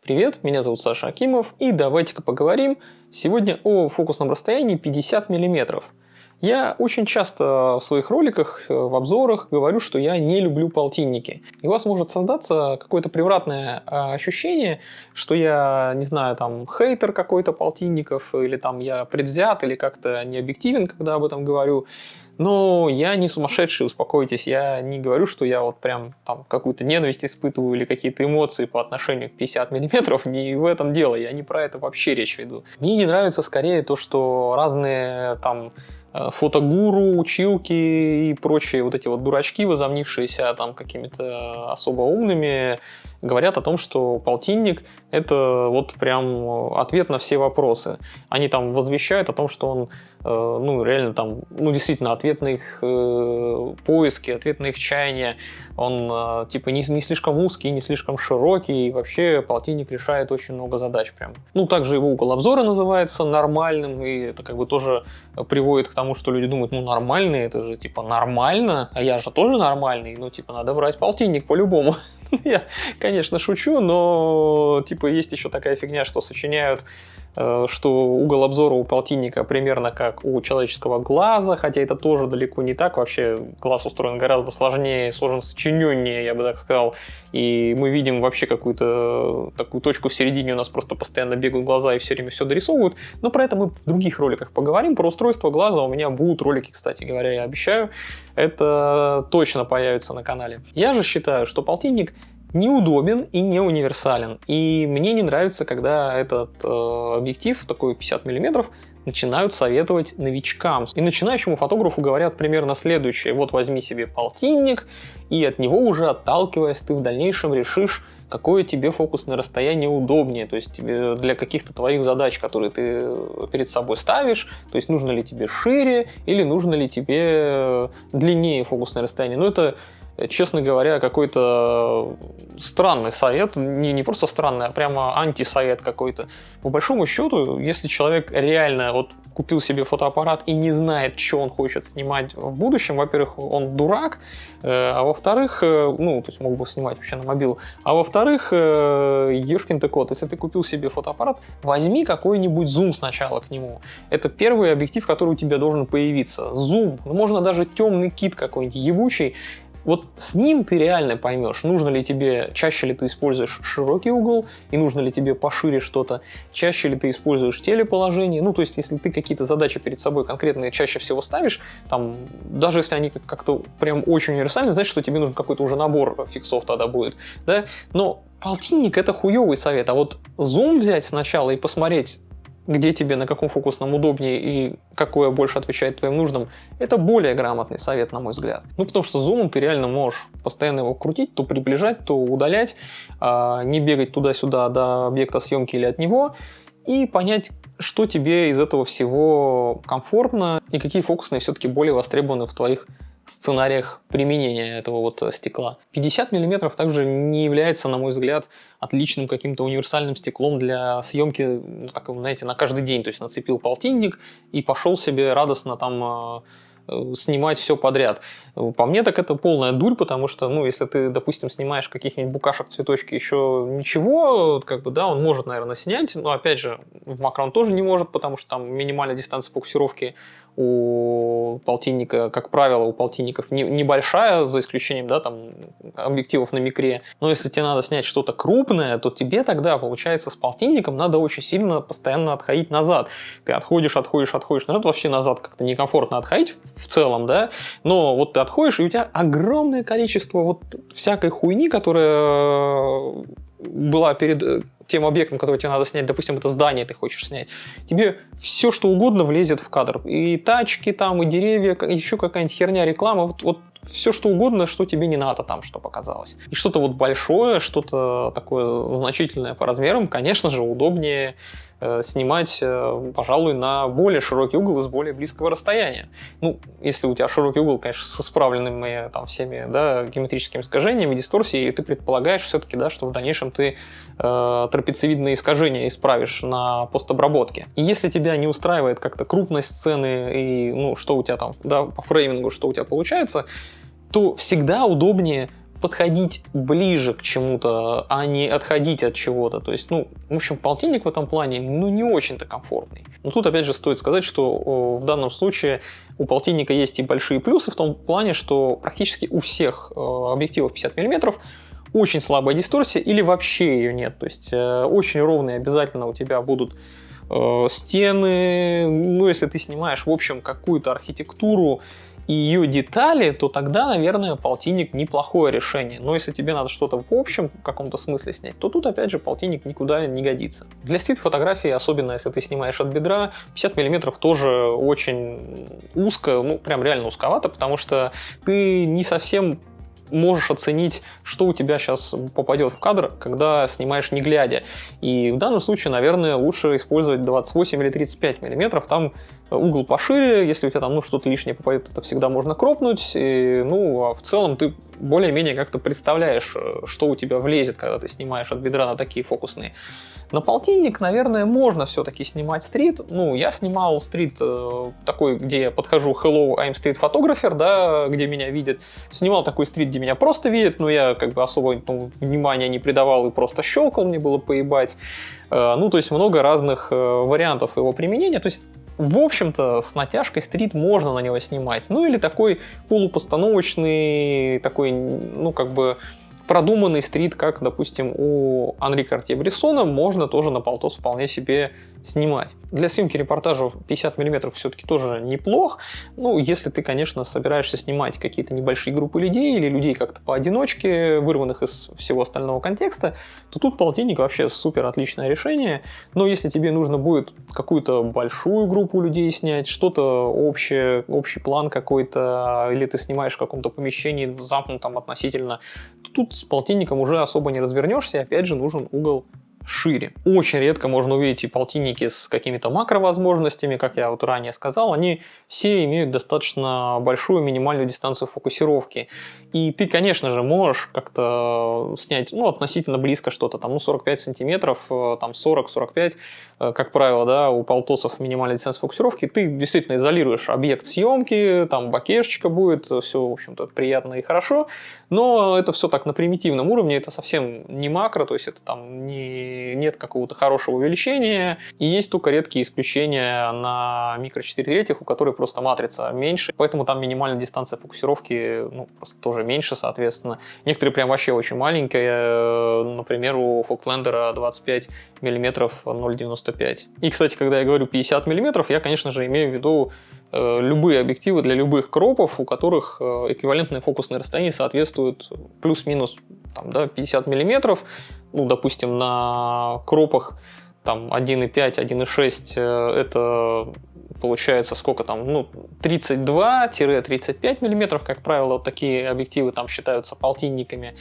Привет, меня зовут Саша Акимов, и давайте-ка поговорим сегодня о фокусном расстоянии 50 мм. Я очень часто в своих роликах, в обзорах говорю, что я не люблю полтинники. И у вас может создаться какое-то превратное ощущение, что я, не знаю, там, хейтер какой-то полтинников, или там я предвзят, или как-то не объективен, когда об этом говорю. Но я не сумасшедший, успокойтесь, я не говорю, что я вот прям там какую-то ненависть испытываю или какие-то эмоции по отношению к 50 миллиметров, не в этом дело, я не про это вообще речь веду. Мне не нравится скорее то, что разные там фотогуру, училки и прочие вот эти вот дурачки, возомнившиеся там какими-то особо умными, говорят о том, что полтинник — это вот прям ответ на все вопросы. Они там возвещают о том, что он, ну, реально там, ну, действительно, ответ на их поиски, ответ на их чаяния. Он, типа, не слишком узкий, не слишком широкий, и вообще полтинник решает очень много задач прям. Ну, также его угол обзора называется нормальным, и это как бы тоже приводит к тому, что люди думают, ну, нормальный, это же, типа, нормально, а я же тоже нормальный, ну, типа, надо брать полтинник по-любому. Я, конечно, шучу, но, типа, есть еще такая фигня, что сочиняют, что угол обзора у полтинника примерно как у человеческого глаза, хотя это тоже далеко не так. Вообще глаз устроен гораздо сложнее, сложен сочиненнее, я бы так сказал. И мы видим вообще какую-то такую точку в середине, у нас просто постоянно бегают глаза и все время все дорисовывают. Но про это мы в других роликах поговорим. Про устройство глаза у меня будут ролики, кстати говоря, я обещаю. Это точно появится на канале. Я же считаю, что полтинник неудобен и не универсален. И мне не нравится, когда этот объектив, такой 50 мм, начинают советовать новичкам. И начинающему фотографу говорят примерно следующее. Вот возьми себе полтинник, и от него уже отталкиваясь, ты в дальнейшем решишь, какое тебе фокусное расстояние удобнее, то есть тебе для каких-то твоих задач, которые ты перед собой ставишь, то есть нужно ли тебе шире или нужно ли тебе длиннее фокусное расстояние. Но это, честно говоря, какой-то странный совет, не просто странный, а прямо антисовет какой-то. По большому счету, если человек реально вот купил себе фотоаппарат и не знает, что он хочет снимать в будущем, во-первых, он дурак, а во-вторых, ну, то есть мог бы снимать вообще на мобилу, а во-вторых, ешкин-то кот, если ты купил себе фотоаппарат, возьми какой-нибудь зум сначала к нему. Это первый объектив, который у тебя должен появиться. Зум, ну, можно даже темный кит какой-нибудь ебучий. Вот с ним ты реально поймешь, нужно ли тебе, чаще ли ты используешь широкий угол, и нужно ли тебе пошире что-то, чаще ли ты используешь телеположение. Ну, то есть, если ты какие-то задачи перед собой конкретные чаще всего ставишь, там, даже если они как-то прям очень универсальны, значит, что тебе нужен какой-то уже набор фиксов тогда будет, да. Но полтинник — это хуёвый совет, а вот зум взять сначала и посмотреть, где тебе на каком фокусном удобнее и какое больше отвечает твоим нуждам, это более грамотный совет, на мой взгляд. Ну, потому что зумом ты реально можешь постоянно его крутить, то приближать, то удалять, не бегать туда-сюда до объекта съемки или от него, и понять, что тебе из этого всего комфортно и какие фокусные все-таки более востребованы в твоих сценариях применения этого вот стекла. 50 мм также не является, на мой взгляд, отличным каким-то универсальным стеклом для съемки, ну, так, знаете, на каждый день. То есть нацепил полтинник и пошел себе радостно там снимать все подряд. По мне, так это полная дурь, потому что, ну, если ты, допустим, снимаешь каких-нибудь букашек, цветочки, еще ничего, как бы, да, он может, наверное, снять, но, опять же, в макро он тоже не может, потому что там минимальная дистанция фокусировки у полтинника, как правило, у полтинников небольшая, за исключением, да, там, объективов на микре. Но если тебе надо снять что-то крупное, то тебе тогда, получается, с полтинником надо очень сильно постоянно отходить назад. Ты отходишь назад, вообще назад как-то некомфортно отходить в целом, да, но вот ты отходишь, и у тебя огромное количество вот всякой хуйни, которая была перед тем объектом, который тебе надо снять, допустим, это здание ты хочешь снять, тебе все, что угодно влезет в кадр. И тачки там, и деревья, еще какая-нибудь херня, реклама, вот все, что угодно, что тебе не надо там, что показалось. И что-то вот большое, что-то такое значительное по размерам, конечно же, удобнее снимать, пожалуй, на более широкий угол из более близкого расстояния. Ну, если у тебя широкий угол, конечно, с исправленными там всеми, да, геометрическими искажениями, дисторсией, и ты предполагаешь все-таки, да, что в дальнейшем ты трапециевидные искажения исправишь на постобработке. И если тебя не устраивает как-то крупность сцены и, ну, что у тебя там, да, по фреймингу, что у тебя получается, то всегда удобнее подходить ближе к чему-то, а не отходить от чего-то. То есть, ну, в общем, полтинник в этом плане, ну, не очень-то комфортный. Но тут, опять же, стоит сказать, что в данном случае у полтинника есть и большие плюсы в том плане, что практически у всех объективов 50 мм очень слабая дисторсия или вообще ее нет. То есть, очень ровные обязательно у тебя будут стены. Ну, если ты снимаешь, в общем, какую-то архитектуру и ее детали, то тогда, наверное, полтинник неплохое решение. Но если тебе надо что-то в общем каком-то смысле снять, то тут, опять же, полтинник никуда не годится. Для стрит-фотографии, особенно если ты снимаешь от бедра, 50 мм тоже очень узко, ну, прям реально узковато, потому что ты не совсем можешь оценить, что у тебя сейчас попадет в кадр, когда снимаешь не глядя. И в данном случае, наверное, лучше использовать 28 или 35 мм. Там угол пошире, если у тебя там ну, что-то лишнее попадет, это всегда можно кропнуть. И, ну, а в целом ты более-менее как-то представляешь, что у тебя влезет, когда ты снимаешь от бедра на такие фокусные. На полтинник, наверное, можно все-таки снимать стрит. Ну, я снимал стрит такой, где я подхожу hello, I'm street photographer, да, где меня видят. Снимал такой стрит, где меня просто видят, но я как бы особо внимания не придавал и просто щелкал, мне было поебать. Ну, то есть много разных вариантов его применения. То есть в общем-то, с натяжкой стрит можно на него снимать. Ну, или такой полупостановочный, такой, ну, как бы продуманный стрит, как, допустим, у Анри Картье-Брессона, можно тоже на полтос вполне себе снимать. Для съемки репортажа 50 мм все-таки тоже неплох. Ну, если ты, конечно, собираешься снимать какие-то небольшие группы людей или людей как-то поодиночке, вырванных из всего остального контекста, то тут полтинник вообще супер отличное решение. Но если тебе нужно будет какую-то большую группу людей снять, что-то общее, общий план какой-то, или ты снимаешь в каком-то помещении замкнутом относительно, то тут с полтинником уже особо не развернешься, и опять же нужен угол шире. Очень редко можно увидеть и полтинники с какими-то макровозможностями, как я вот ранее сказал, они все имеют достаточно большую минимальную дистанцию фокусировки. И ты, конечно же, можешь как-то снять, ну, относительно близко что-то, там, ну, 45 сантиметров, там, 40-45, как правило, да, у полтосов минимальная дистанция фокусировки, ты действительно изолируешь объект съемки, там, бокешечка будет, все, в общем-то, приятно и хорошо, но это все так на примитивном уровне, это совсем не макро, то есть это там нет какого-то хорошего увеличения, и есть только редкие исключения на микро 4/3, у которых просто матрица меньше, поэтому там минимальная дистанция фокусировки, ну, просто тоже меньше, соответственно. Некоторые прям вообще очень маленькие, например, у Фоклендера 25 мм 0,95. И, кстати, когда я говорю 50 мм, я, конечно же, имею в виду любые объективы для любых кропов, у которых эквивалентное фокусное расстояние соответствует плюс-минус там, да, 50 мм. Ну, допустим, на кропах там 1,5, 1,6 это получается сколько там, ну, 32-35 мм, как правило, вот такие объективы там считаются полтинниками.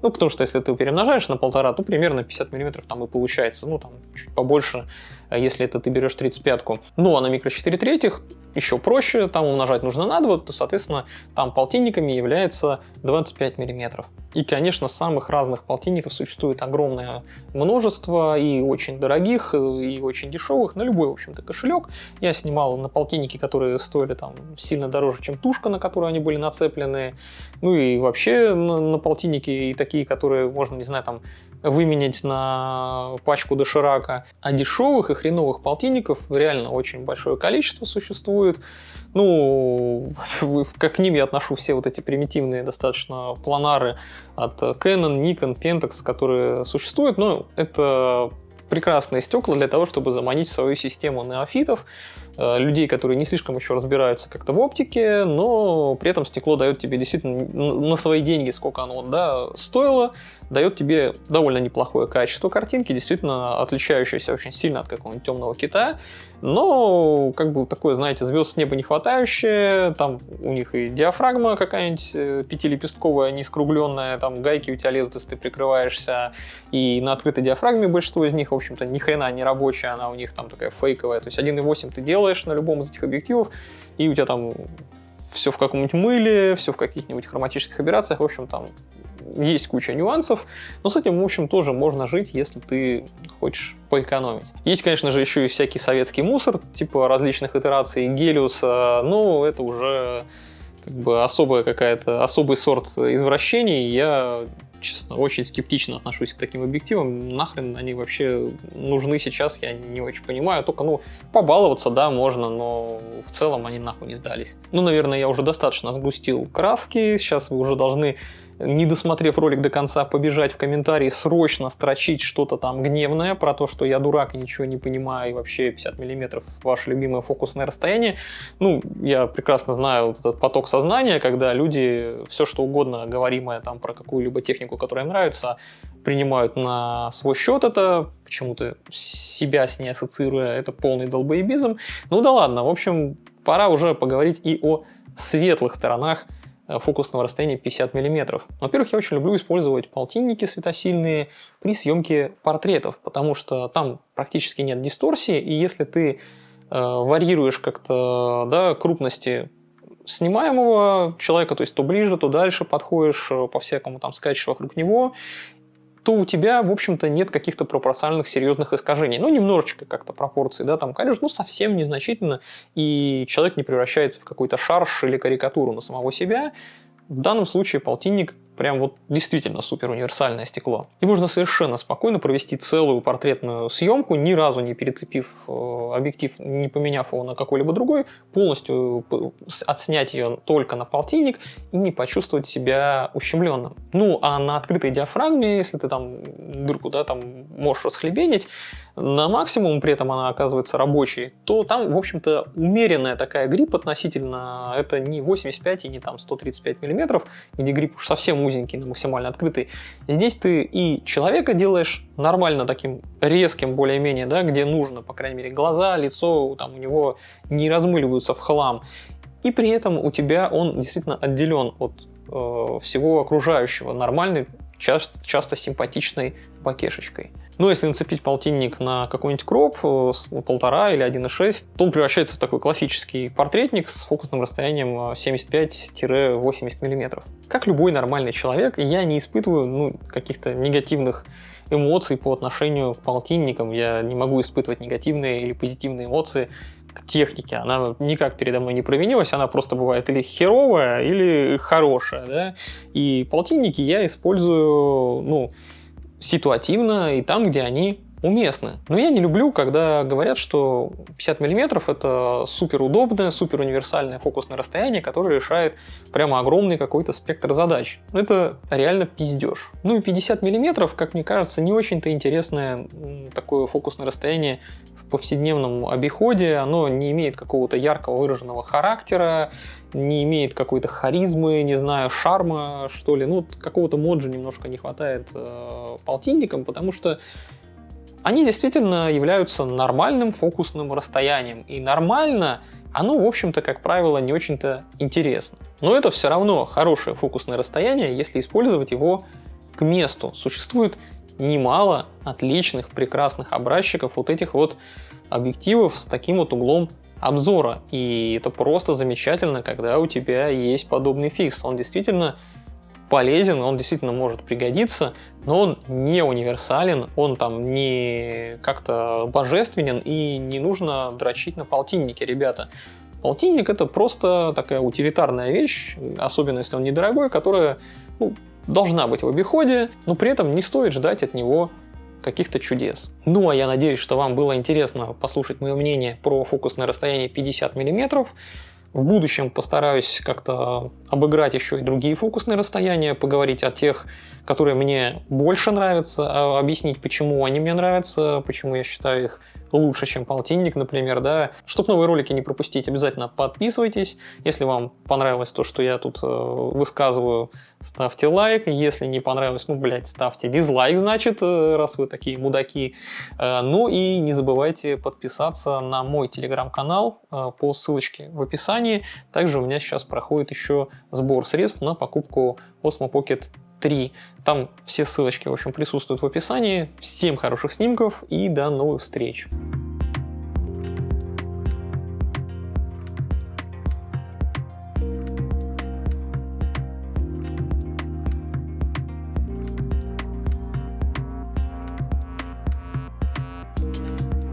Ну, потому что если ты перемножаешь на 1,5, то примерно 50 мм там и получается, ну, там чуть побольше, если это ты берешь 35-ку. Ну, а на микро 4/3 еще проще, там умножать нужно на 2, то, соответственно, там полтинниками является 25 мм. И, конечно, самых разных полтинников существует огромное множество, и очень дорогих, и очень дешевых, на любой, в общем-то, кошелек. Я снимал на полтинники, которые стоили там сильно дороже, чем тушка, на которую они были нацеплены. Ну и вообще на полтинники и такие, которые можно, не знаю, там выменять на пачку доширака. А дешевых и хреновых полтинников реально очень большое количество существует. Ну, как к ним я отношу все вот эти примитивные достаточно планары от Canon, Nikon, Pentax, которые существуют. Но это прекрасные стекла для того, чтобы заманить в свою систему неофитов, людей, которые не слишком еще разбираются как-то в оптике, но при этом стекло дает тебе действительно на свои деньги, сколько оно, да, стоило, дает тебе довольно неплохое качество картинки, действительно отличающееся очень сильно от какого-нибудь темного кита, но как бы такое, знаете, звезд с неба не хватающее, там у них и диафрагма какая-нибудь пятилепестковая, не скругленная, там гайки у тебя лезут, если ты прикрываешься, и на открытой диафрагме большинство из них, в общем-то, ни хрена не рабочая, она у них там такая фейковая, то есть 1.8 ты делаешь на любом из этих объективов, и у тебя там все в каком-нибудь мыле, все в каких-нибудь хроматических операциях, в общем, там есть куча нюансов, но с этим, в общем, тоже можно жить, если ты хочешь поэкономить. Есть, конечно же, еще и всякий советский мусор, типа различных итераций Гелиуса, но это уже как бы особый сорт извращений. Я, честно, очень скептично отношусь к таким объективам. Нахрен они вообще нужны сейчас, я не очень понимаю. Только, побаловаться, да, можно, но в целом они нахуй не сдались. Наверное, я уже достаточно сгустил краски. Сейчас вы уже должны, не досмотрев ролик до конца, побежать в комментарии, срочно строчить что-то там гневное про то, что я дурак и ничего не понимаю, и вообще 50 мм ваше любимое фокусное расстояние. Я прекрасно знаю вот этот поток сознания, когда люди все что угодно говоримое там про какую-либо технику, которая им нравится, принимают на свой счет это, почему-то себя с ней ассоциируя, это полный долбоебизм. Да ладно, в общем, пора уже поговорить и о светлых сторонах фокусного расстояния 50 мм. Во-первых, я очень люблю использовать полтинники светосильные при съемке портретов, потому что там практически нет дисторсии, и если ты варьируешь как-то, да, крупности снимаемого человека, то есть то ближе, то дальше подходишь, по-всякому там скачешь вокруг него, то у тебя, в общем-то, нет каких-то пропорциональных серьезных искажений. Немножечко как-то пропорции, да, там, конечно, совсем незначительно, и человек не превращается в какой-то шарж или карикатуру на самого себя. В данном случае полтинник прям вот действительно супер универсальное стекло. И можно совершенно спокойно провести целую портретную съемку, ни разу не перецепив объектив, не поменяв его на какой-либо другой, полностью отснять ее только на полтинник и не почувствовать себя ущемленным. А на открытой диафрагме, если ты там дырку, да, там можешь расхлебенить, на максимум, при этом она оказывается рабочей, то там, в общем-то, умеренная такая грипп относительно, это не 85 и не там 135 мм, где грипп уж совсем узенький, но максимально открытый. Здесь ты и человека делаешь нормально таким резким более-менее, да, где нужно, по крайней мере, глаза, лицо там у него не размыливаются в хлам. И при этом у тебя он действительно отделен от всего окружающего нормальной, часто симпатичной бакешечкой. Если нацепить полтинник на какой-нибудь кроп с 1,5 или 1,6, то он превращается в такой классический портретник с фокусным расстоянием 75-80 мм. Как любой нормальный человек, я не испытываю каких-то негативных эмоций по отношению к полтинникам. Я не могу испытывать негативные или позитивные эмоции к технике. Она никак передо мной не провинилась, она просто бывает или херовая, или хорошая. Да? И полтинники я использую, ситуативно и там, где они уместны. Но я не люблю, когда говорят, что 50 мм это супер удобное, супер универсальное фокусное расстояние, которое решает прямо огромный какой-то спектр задач. Это реально пиздеж. И 50 мм, как мне кажется, не очень-то интересное такое фокусное расстояние в повседневном обиходе. Оно не имеет какого-то яркого выраженного характера, не имеет какой-то харизмы, не знаю, шарма, что ли. Какого-то моджа немножко не хватает полтинникам, потому что они действительно являются нормальным фокусным расстоянием. И нормально оно, в общем-то, как правило, не очень-то интересно. Но это все равно хорошее фокусное расстояние, если использовать его к месту. Существует немало отличных, прекрасных образчиков вот этих вот объективов с таким вот углом обзора. И это просто замечательно, когда у тебя есть подобный фикс. Он действительно полезен, он действительно может пригодиться, но он не универсален, он там не как-то божественен, и не нужно дрочить на полтиннике, ребята. Полтинник — это просто такая утилитарная вещь, особенно если он недорогой, которая должна быть в обиходе, но при этом не стоит ждать от него каких-то чудес. А я надеюсь, что вам было интересно послушать мое мнение про фокусное расстояние 50 мм. В будущем постараюсь как-то обыграть еще и другие фокусные расстояния, поговорить о тех, которые мне больше нравятся, объяснить, почему они мне нравятся, почему я считаю их лучше, чем полтинник, например, да. Чтобы новые ролики не пропустить, обязательно подписывайтесь. Если вам понравилось то, что я тут высказываю, ставьте лайк. Если не понравилось, ставьте дизлайк, значит, раз вы такие мудаки. И не забывайте подписаться на мой телеграм-канал по ссылочке в описании. Также у меня сейчас проходит еще сбор средств на покупку Osmo Pocket 3. Там все ссылочки, в общем, присутствуют в описании. Всем хороших снимков и до новых встреч!